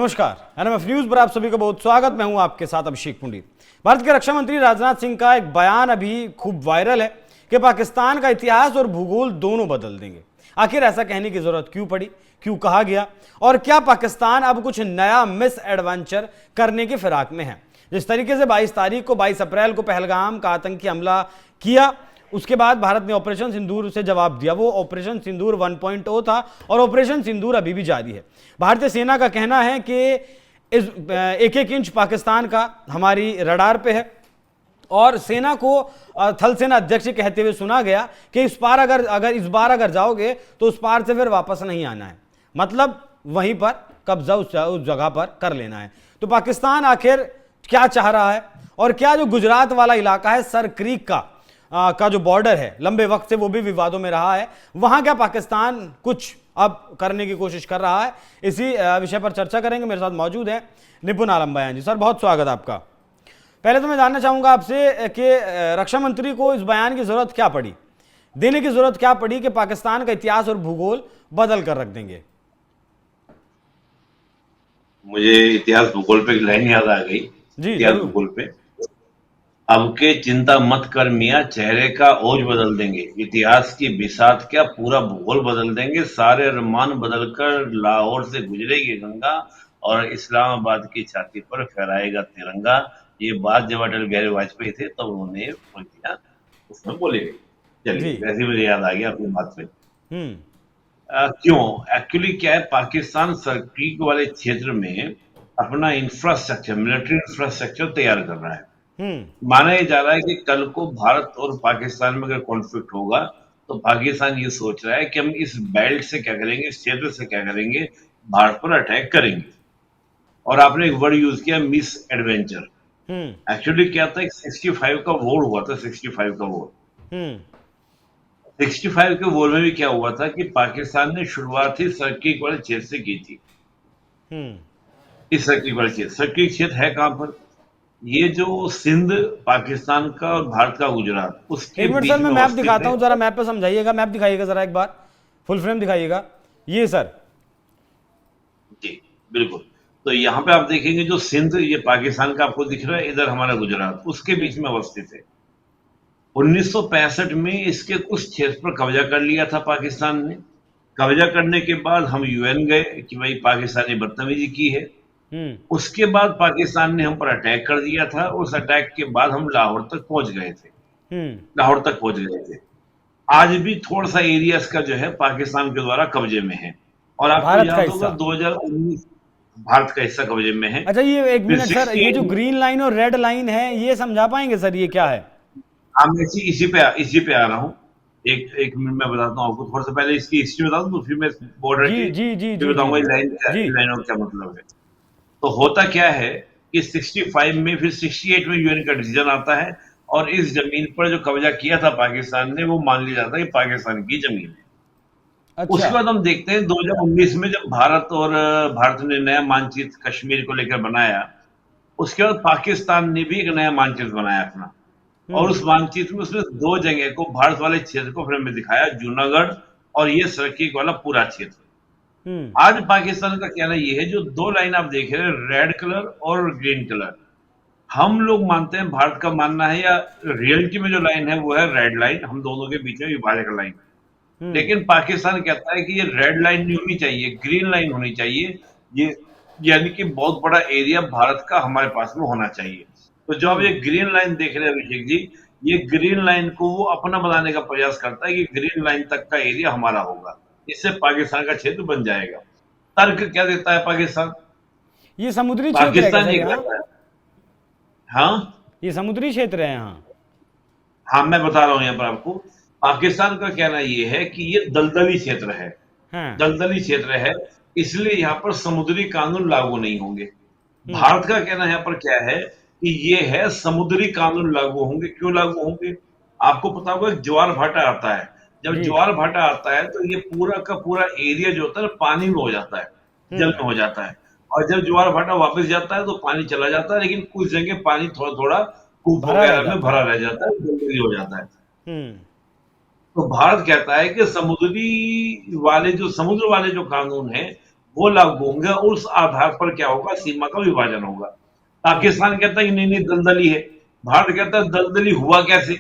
नमस्कार, NMF news पर आप सभी का बहुत स्वागत। मैं हूं आपके साथ अभिषेक पुंडित। भारत के रक्षा मंत्री राजनाथ सिंह का एक बयान अभी खूब वायरल है कि पाकिस्तान का इतिहास और भूगोल दोनों बदल देंगे। आखिर ऐसा कहने की जरूरत क्यों पड़ी, क्यों कहा गया, और क्या पाकिस्तान अब कुछ नया मिस एडवेंचर करने की फिराक में है? जिस तरीके से 22 अप्रैल को पहलगाम का आतंकी हमला किया, उसके बाद भारत ने ऑपरेशन सिंदूर से जवाब दिया। वो ऑपरेशन सिंदूर 1.0 था और ऑपरेशन सिंदूर अभी भी जारी है। भारतीय सेना का कहना है कि इस एक एक इंच पाकिस्तान का हमारी रडार पे है, और सेना को थल सेना अध्यक्ष कहते हुए सुना गया कि इस बार अगर जाओगे तो उस पार से फिर वापस नहीं आना है, मतलब वहीं पर कब्जा उस जगह पर कर लेना है। तो पाकिस्तान आखिर क्या चाह रहा है, और क्या जो गुजरात वाला इलाका है, सर क्रीक का जो बॉर्डर है, लंबे वक्त से वो भी विवादों में रहा है, वहां क्या पाकिस्तान कुछ अब करने की कोशिश कर रहा है? इसी विषय पर चर्चा करेंगे। मेरे साथ मौजूद है निपुण आलम बयान जी। सर, बहुत स्वागत आपका। पहले तो मैं जानना चाहूंगा आपसे कि रक्षा मंत्री को इस बयान की जरूरत क्या पड़ी, देने की जरूरत क्या पड़ी कि पाकिस्तान का इतिहास और भूगोल बदल कर रख देंगे? मुझे इतिहास भूगोल पे एक लाइन याद आ गई। जी इतिहास जरूर। भूगोल पे, अब के चिंता मत कर मियाँ, चेहरे का ओज बदल देंगे, इतिहास की बिसात क्या पूरा भूगोल बदल देंगे, सारे अरमान बदल कर लाहौर से गुजरेगी गंगा और इस्लामाबाद की छाती पर फहराएगा तिरंगा। ये बात जब अटल बिहारी वाजपेयी थे तब उन्होंने बोल दिया, उसमें बोली गई। जी। चलिए, वैसे मुझे याद आ गया अपनी बात से। हम्म। क्यों? एक्चुअली क्या है, पाकिस्तान सर्किल वाले क्षेत्र में अपना इंफ्रास्ट्रक्चर, मिलिट्री इंफ्रास्ट्रक्चर तैयार कर रहा है। हम्म। माना ये जा रहा है कि कल को भारत और पाकिस्तान में अगर कॉन्फ्लिक्ट होगा तो पाकिस्तान ये सोच रहा है कि हम इस बेल्ट से क्या करेंगे, इस क्षेत्र से क्या करेंगे, भारत पर अटैक करेंगे। और आपने एक वर्ड यूज किया, मिस एडवेंचर। हम्म। एक्चुअली क्या था, 65 का वॉर हुआ था, 65 का वॉर। हम्म। 65 के वॉर में भी क्या हुआ था कि पाकिस्तान ने शुरुआत ही सर्किल वाले क्षेत्र से की थी। हम्म। इस सर्किल वाले क्षेत्र, सर्किल क्षेत्र है कहां पर? ये जो सिंध पाकिस्तान का और भारत का गुजरात, उसके एक मिनट सर, बीच मैं में मैप अवस्थित दिखाता है। हूं, जरा मैप पे समझाइएगा। मैप दिखाइएगा जरा, एक बार फुल फ्रेम दिखाइएगा। ये सर। जी, बिल्कुल। तो यहाँ पे आप देखेंगे जो सिंध, ये पाकिस्तान का आपको दिख रहा है, इधर हमारा गुजरात, उसके बीच में अवस्थित है। 1965 में इसके कुछ क्षेत्र पर कब्जा कर लिया था पाकिस्तान ने। कब्जा करने के बाद हम यूएन गए कि भाई पाकिस्तान ने बदतमीजी की है। हम्म। उसके बाद पाकिस्तान ने हम पर अटैक कर दिया था। उस अटैक के बाद हम लाहौर तक पहुंच गए थे। हम्म। लाहौर तक पहुंच गए थे। आज भी थोड़ा सा एरिया इसका जो है पाकिस्तान के द्वारा कब्जे में है। और आपको भारत का याद होगा हिस्सा। 2019 भारत का हिस्सा कब्जे में है। अच्छा, ये एक फिर मिनट सर, ये 68 जो ग्रीन लाइन और रेड लाइन है, ये समझा पाएंगे सर, ये क्या है? मैं इसी पे आ रहा हूँ। एक एक मिनट में बताता हूँ आपको। थोड़ा सा पहले इसकी हिस्ट्री बता दूं, तो फिर मैं बॉर्डर जी की जी जी फिर जी जी बताऊंगा जी जी। इन लाइनों का क्या मतलब है। तो होता क्या है कि 65 में, फिर 68 में यूएन का डिसीजन आता है और इस जमीन पर जो कब्जा किया था पाकिस्तान ने, वो मान लिया जाता है कि पाकिस्तान की जमीन है। अच्छा। उसके बाद हम देखते हैं 2019 में जब भारत ने नया मानचित्र कश्मीर को लेकर बनाया। उसके बाद पाकिस्तान ने भी एक नया मानचित्र बनाया अपना। और हम्म। उस मानचित्र में उसने दो जगह को, भारत वाले क्षेत्र को फिर हमें दिखाया, जूनागढ़ और ये सर्किल वाला पूरा क्षेत्र। हम्म। आज पाकिस्तान का कहना यह है, जो दो लाइन आप देख रहे हैं, रेड कलर और ग्रीन कलर, हम लोग मानते हैं, भारत का मानना है, या रियलिटी में जो लाइन है वो है रेड लाइन, हम दोनों के बीच में विभाजक लाइन। हम्म। लेकिन पाकिस्तान कहता है कि ये रेड लाइन नहीं होनी चाहिए, ग्रीन लाइन होनी चाहिए। ये यानी कि बहुत बड़ा एरिया भारत का हमारे पास में होना चाहिए। तो जो आप ये हम्म। ग्रीन लाइन देख रहे हैं अभिषेक जी, ये ग्रीन लाइन को वो अपना बनाने का प्रयास करता है कि ग्रीन लाइन तक का एरिया हमारा होगा, इससे पाकिस्तान का क्षेत्र बन जाएगा। तर्क क्या देता है पाकिस्तान? ये समुद्री क्षेत्र है क्या पाकिस्तान सर ये यहाँ? कहता है, हाँ ये समुद्री क्षेत्र है यहाँ? हाँ, मैं बता रहा हूं यहां पर आपको। पाकिस्तान का कहना यह है कि ये दलदली क्षेत्र है, हाँ। दलदली क्षेत्र है, इसलिए यहाँ पर समुद्री कानून लागू नहीं होंगे। हम्म। भारत का कहना यहाँ पर क्या है कि ये है समुद्री कानून लागू होंगे। क्यों लागू होंगे? आपको पता होगा, ज्वार भाटा आता है। जब जी। ज्वार भाटा आता है तो ये पूरा का पूरा एरिया जो होता है पानी में हो जाता है, जल हम्म। में हो जाता है। और जब ज्वार भाटा वापस जाता है तो पानी चला जाता है, लेकिन कुछ जगह पानी थोड़ा थोड़ा कूप भरा रह वगैरह में जाता भरा है। रह जाता है, जल्दी हो जाता है। हम्म। तो भारत कहता है कि समुद्र वाले जो कानून है वो लागू होंगे और उस आधार पर क्या होगा, सीमा का विभाजन होगा। पाकिस्तान कहता है कि नहीं नहीं दलदली है, भारत कहता है दलदली हुआ कैसे,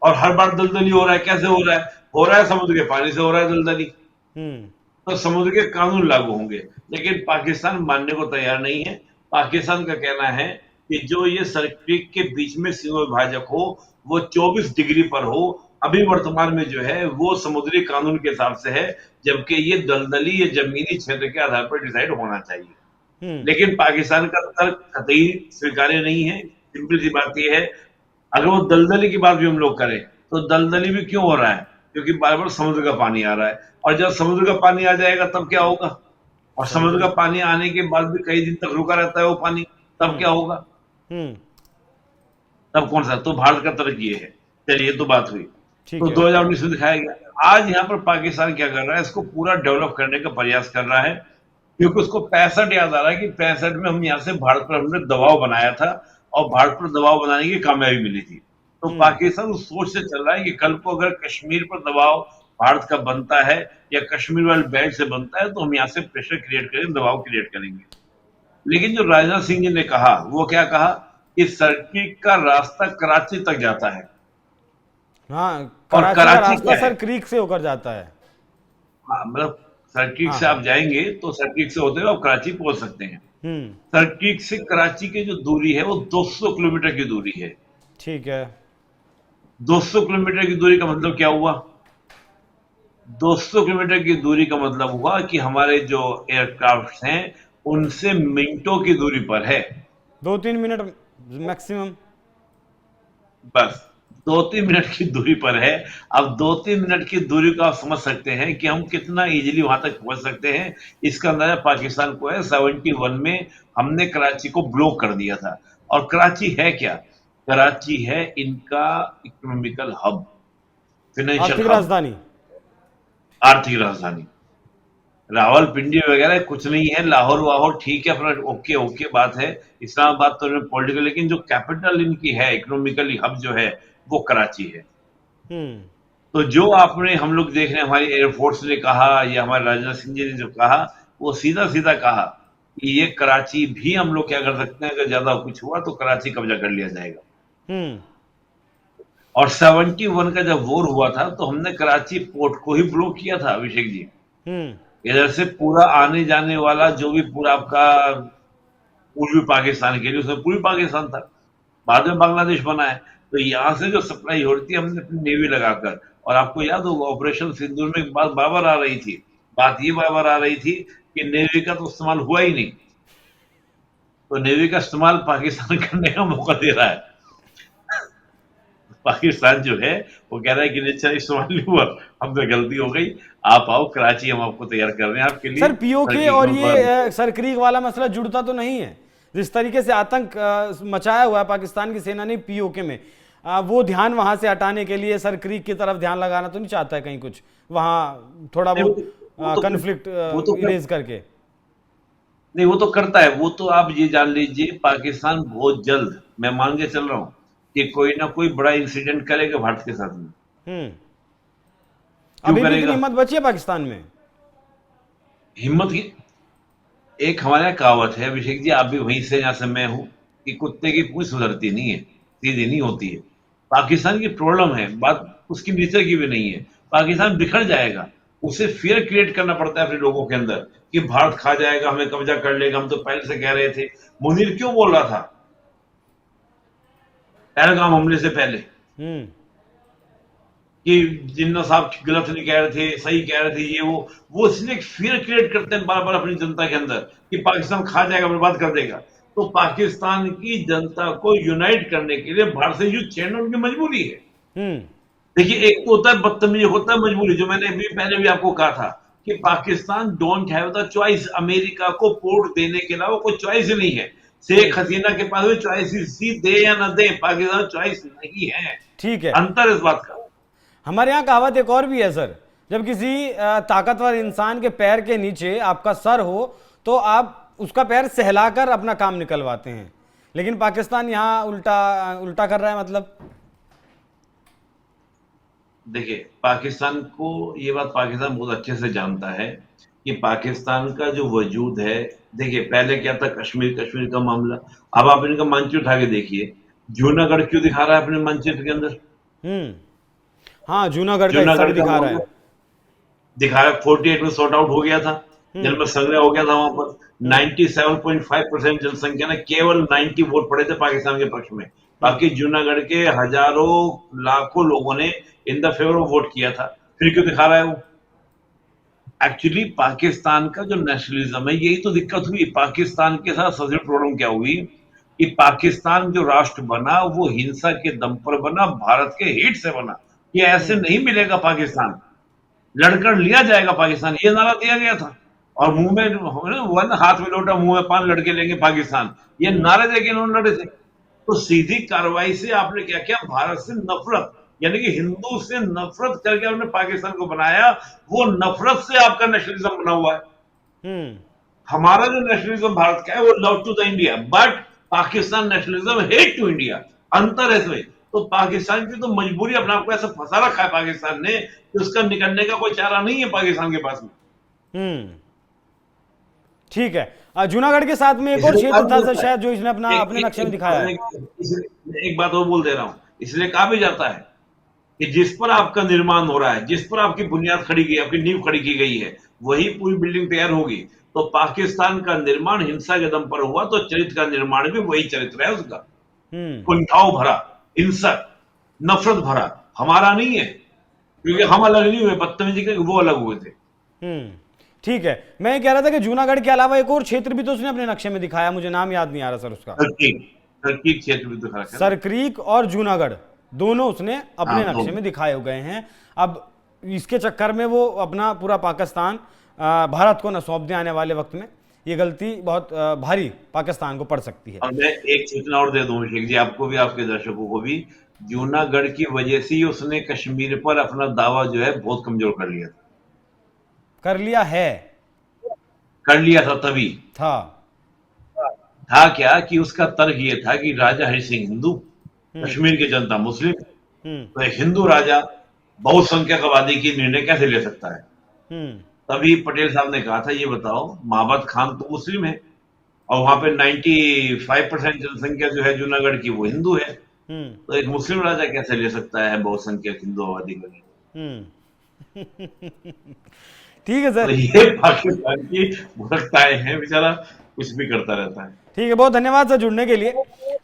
और हर बार दलदली हो रहा है, कैसे हो रहा है, हो रहा है समुद्र के पानी से हो रहा है दलदली, हम्म। तो समुद्र के कानून लागू होंगे। लेकिन पाकिस्तान मानने को तैयार नहीं है। पाकिस्तान का कहना है कि जो ये सर्किट के बीच में सीमा विभाजक हो वो 24 डिग्री पर हो, अभी वर्तमान में जो है वो समुद्री कानून के हिसाब से है, जबकि ये दलदली या जमीनी क्षेत्र के आधार पर डिसाइड होना चाहिए। हम्म। लेकिन पाकिस्तान का तर्क कतई स्वीकार्य नहीं है। सिंपल सी बात यह है, अगर वो दलदली की बात भी हम लोग करें तो दलदली भी क्यों हो रहा है, क्योंकि बार बार समुद्र का पानी आ रहा है, और जब समुद्र का पानी आ जाएगा तब क्या होगा, और समुद्र समुद्र। का पानी आने के बाद भी कई दिन तक रुका रहता है वो पानी, तब हम्म। क्या होगा, हम्म। तब कौन सा, तो भारत का तर्क ये है। चलिए, तो बात हुई, ठीक तो है। 2019 में दिखाया गया। आज यहाँ पर पाकिस्तान क्या कर रहा है, इसको पूरा डेवलप करने का प्रयास कर रहा है, क्योंकि उसको 65 याद आ रहा है कि 65 में हम यहाँ से भारत पर हमने दबाव बनाया था, और भारत पर दबाव बनाने की कामयाबी मिली थी। तो हम्म। पाकिस्तान उस सोच से चल रहा है कि कल को अगर कश्मीर पर दबाव भारत का बनता है या कश्मीर वाले बेल्ट से बनता है तो हम यहाँ से प्रेशर क्रिएट करेंगे, दबाव क्रिएट करेंगे। लेकिन जो राजनाथ सिंह जी ने कहा वो क्या कहा, कि सर्किट का रास्ता कराची तक जाता है, हाँ, और कराची का कराची रास्ता क्या है, सर क्रीक से होकर जाता है। हाँ, मतलब सर्किट हाँ से हाँ। आप जाएंगे तो सर्किट से होते हुए आप कराची पहुंच सकते हैं। हम्म। सर्किट से कराची की जो दूरी है वो 200 किलोमीटर की दूरी है। ठीक है। 200 किलोमीटर की दूरी का मतलब क्या हुआ, 200 किलोमीटर की दूरी का मतलब हुआ कि हमारे जो एयरक्राफ्ट हैं उनसे मिनटों की दूरी पर है। 2-3 मिनट मैक्सिमम। बस 2-3 मिनट की दूरी पर है। अब 2-3 मिनट की दूरी को आप समझ सकते हैं कि हम कितना इजीली वहां तक पहुंच सकते हैं। इसका अंदाजा पाकिस्तान को है। 71 में हमने कराची को ब्लॉक कर दिया था। और कराची है क्या, कराची है इनका इकोनॉमिकल हब, फाइनेंशियल आर्थिक हब, राजधानी। आर्थिक राजधानी। रावलपिंडी वगैरह कुछ नहीं है, लाहौर वाहौर ठीक है, अपना ओके ओके बात है। इस्लामाबाद तो पॉलिटिकल, लेकिन जो कैपिटल इनकी है इकोनॉमिकली हब जो है वो कराची है। हम्म। तो जो आपने हम लोग देख रहे हैं, हमारी एयरफोर्स ने कहा या हमारे राजनाथ सिंह जी ने जो कहा, वो सीधा सीधा कहा कि ये कराची भी हम लोग क्या कर सकते हैं, अगर ज्यादा कुछ हुआ तो कराची कब्जा कर लिया जाएगा। हम्म। और 71 का जब वॉर हुआ था तो हमने कराची पोर्ट को ही ब्लॉक किया था, अभिषेक जी। हम्म। इधर से पूरा आने जाने वाला जो भी पूरा आपका पूर्वी पाकिस्तान के लिए, उसमें पूर्वी पाकिस्तान था, बाद में बांग्लादेश बना है। तो यहां से जो सप्लाई हो रही थी हमने अपनी नेवी लगाकर, और आपको याद होगा ऑपरेशन सिंदूर में एक बात बार बार आ रही थी, बात ये बार बार आ रही थी कि नेवी का तो इस्तेमाल हुआ ही नहीं, तो नेवी का इस्तेमाल पाकिस्तान करने का मौका दे रहा है। पाकिस्तान जो है वो कह रहा है कि नहीं, अच्छा इस्तेमाल नहीं हुआ, हमसे गलती हो गई, आप आओ कराची, हम आपको तैयार कर रहे हैं आपके सर लिए पीओके सर्किट और में ये सर क्रीक वाला मसला जुड़ता तो नहीं है? जिस तरीके से आतंक मचाया हुआ है पाकिस्तान की सेना ने पीओके में, वो ध्यान वहां से हटाने के लिए सर क्रीक की तरफ ध्यान लगाना तो नहीं चाहता है कहीं कुछ वहां थोड़ा नहीं, बहुत वो तो कन्फ्लिक्ट वो तो इरेज करके? नहीं, वो तो करता है। वो तो आप ये जान लीजिए पाकिस्तान बहुत जल्द, मैं मान के चल रहा हूं कि कोई ना कोई बड़ा इंसिडेंट करेगा भारत के साथ में। हम्म। क्यों अभी भी इतनी करेगा, हिम्मत बची है पाकिस्तान में? हिम्मत की एक हमारे यहाँ कहावत है, अभिषेक जी आप भी वहीं से जहां से मैं हूं, कि कुत्ते की पूंछ सुधरती नहीं है, सीधी नहीं होती है। पाकिस्तान की प्रॉब्लम है, बात उसकी नेचर की भी नहीं है। पाकिस्तान बिखर जाएगा, उसे फियर क्रिएट करना पड़ता है अपने लोगों के अंदर, कि भारत खा जाएगा, हमें कब्जा कर लेगा। हम तो पहले से कह रहे थे, मुनीर क्यों बोल रहा था पहलगाम हमले से पहले हम्म। कि जिन्ना साहब गलत नहीं कह रहे थे, सही कह रहे थे, ये वो इसलिए फियर क्रिएट करते हैं बार बार अपनी जनता के अंदर, कि पाकिस्तान खा जाएगा, बर्बाद कर देगा। तो पाकिस्तान की जनता को यूनाइट करने के लिए भारत से युद्ध छेड़ना उनकी मजबूरी है। हम्म। देखिए, एक तो होता है बदतमीजी, होता है मजबूरी, जो मैंने भी पहले भी आपको कहा था कि Pakistan don't have the choice. America को पोर्ट देने के अलावा कोई चॉइस ही नहीं है। शेख हम्म। हसीना के पास चॉइस सी दे या ना दे, पाकिस्तान चॉइस नहीं है। ठीक है। अंतर इस बात का। हमारे यहाँ कहावत एक और भी है सर, जब किसी ताकतवर इंसान के पैर के नीचे आपका सर हो तो आप उसका पैर सहलाकर अपना काम निकलवाते हैं, लेकिन पाकिस्तान यहाँ उल्टा उल्टा कर रहा है मतलब। देखिए, पाकिस्तान को ये बात पाकिस्तान बहुत अच्छे से जानता है कि पाकिस्तान का जो वजूद है, देखिए पहले क्या था, कश्मीर कश्मीर का मामला। अब आप इनका मानचित्र उठा के देखिए, जूनागढ़ क्यों दिखा रहा है अपने मानचित्र के अंदर? हम्म। हाँ, जूनागढ़ का हिस्सा भी जूनागढ़ का दिखा रहा मामला है। दिखा रहा है, 48 में सॉर्ट आउट हो गया था, हम्म। जनमत संग्रह हो गया था वहां पर। हम्म। 97.5% जनसंख्या ने केवल 90 वोट पड़े थे पाकिस्तान के पक्ष में। हम्म। बाकी जूनागढ़ के हजारों लाखों लोगों ने in the favour of vote किया था। फिर क्यों दिखा रहा है वो? एक्चुअली पाकिस्तान का जो नेशनलिज्म है, यही तो दिक्कत हुई पाकिस्तान के साथ। सबसे प्रॉब्लम क्या हुई कि पाकिस्तान जो राष्ट्र बना वो हिंसा के दम पर बना, भारत के हित से बना। ये ऐसे हम्म। नहीं मिलेगा पाकिस्तान, लड़कर लिया जाएगा पाकिस्तान, ये नारा दिया गया था। और मुंह में वन हाथ में लोटा मुंह में पान, लड़के लेंगे पाकिस्तान, ये हम्म। नारे देके इन्होंने लड़े थे। तो सीधी कार्रवाई से आपने क्या किया, भारत से नफरत, यानी कि हिंदू से नफरत करके आपने पाकिस्तान को बनाया। वो नफरत से आपका नेशनलिज्म बना हुआ है। हम्म। हमारा जो नेशनलिज्म भारत का है वो love to the India, but Pakistan nationalism hate to India. अंतर है इसमें। तो पाकिस्तान की तो मजबूरी, अपने आपको ऐसा फंसा रखा है पाकिस्तान ने कि उसका निकलने का कोई चारा नहीं है पाकिस्तान के पास में। हम्म। ठीक है। जूनागढ़ के साथ में एक और इसलिए कहा क्षेत्र भी था सर, जाता है, शायद, जो इसने अपना एक अपने एक नक्शे में एक दिखाया है। एक बात और बोल दे रहा हूं, इसलिए कहा भी जाता है कि जिस पर आपका निर्माण हो रहा है, जिस पर आपकी बुनियाद खड़ी गई, आपकी नींव खड़ी की गई है, वही पूरी बिल्डिंग तैयार होगी। तो पाकिस्तान का निर्माण हिंसा के दम पर हुआ, तो चरित्र का निर्माण भी वही चरित्र है उसका, हम्म। कुंठाव भरा, हिंसक, नफरत भरा। हमारा नहीं है, क्योंकि हम अलग नहीं हुए बदतमीजी के, वो अलग हुए थे। हम्म। ठीक है, मैं ये कह रहा था कि जूनागढ़ के अलावा एक और क्षेत्र भी तो उसने अपने नक्शे में दिखाया, मुझे नाम याद नहीं आ रहा सर उसका। तरकीब, तरकीब क्षेत्र भी दिखा रखा है ना। सरक्रीक और जूनागढ़ दोनों उसने अपने हाँ, नक्शे में दिखाए हुए हैं। अब इसके चक्कर में वो अपना पूरा पाकिस्तान भारत को न सौंप दे आने वाले वक्त में। ये गलती बहुत भारी पाकिस्तान को पड़ सकती है। और मैं एक सूचना और दे दूं शेख जी, आपको भी आपके दर्शकों को भी। जूनागढ़ की वजह से ही उसने कश्मीर पर अपना दावा जो है बहुत कमजोर कर लिया था। कर लिया है। कर लिया था तभी। था। था क्या कि उसका तर्क ये था कि राजा हरि सिंह हिंदू, हम्म। कश्मीर की जनता मुस्लिम, हम्म। तो एक हिंदू राजा बहुसंख्यक आबादी की निर्णय कैसे ले सकता है? हम्म। तभी पटेल साहब ने कहा था, ये बताओ, महाबत खान तो मुस्लिम है और वहां पे 95% जनसंख्या जो है जूनागढ़ की वो हिंदू है, हम्म। तो एक मुस्लिम राजा कैसे ले सकता है बहुसंख्यक हिंदू आबादी को? हम्म। ठीक है तो सर। ये पाकिस्तान की मूर्खताएं हैं, बेचारा कुछ भी करता रहता है। ठीक है, बहुत धन्यवाद सर जुड़ने के लिए।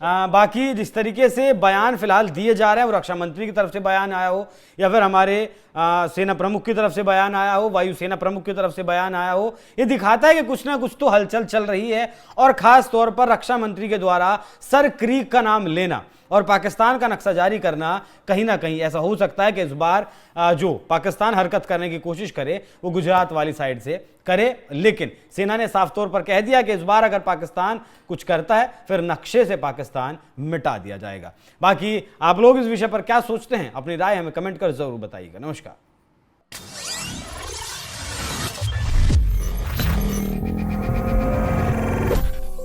बाकी जिस तरीके से बयान फिलहाल दिए जा रहे हैं, वो रक्षा मंत्री की तरफ से बयान आया हो या फिर हमारे सेना प्रमुख की तरफ से बयान आया हो, वायुसेना प्रमुख की तरफ से बयान आया हो, ये दिखाता है कि कुछ ना कुछ तो हलचल चल रही है। और खास तौर पर रक्षा मंत्री के द्वारा सर क्रीक का नाम लेना और पाकिस्तान का नक्शा जारी करना, कहीं ना कहीं ऐसा हो सकता है कि इस बार जो पाकिस्तान हरकत करने की कोशिश करे वो गुजरात वाली साइड से करे। लेकिन सेना ने साफ तौर पर कह दिया कि इस बार अगर पाकिस्तान कुछ करता है फिर नक्शे से पाकिस्तान मिटा दिया जाएगा। बाकी आप लोग इस विषय पर क्या सोचते हैं, अपनी राय हमें कमेंट कर जरूर बताइएगा। नमस्कार।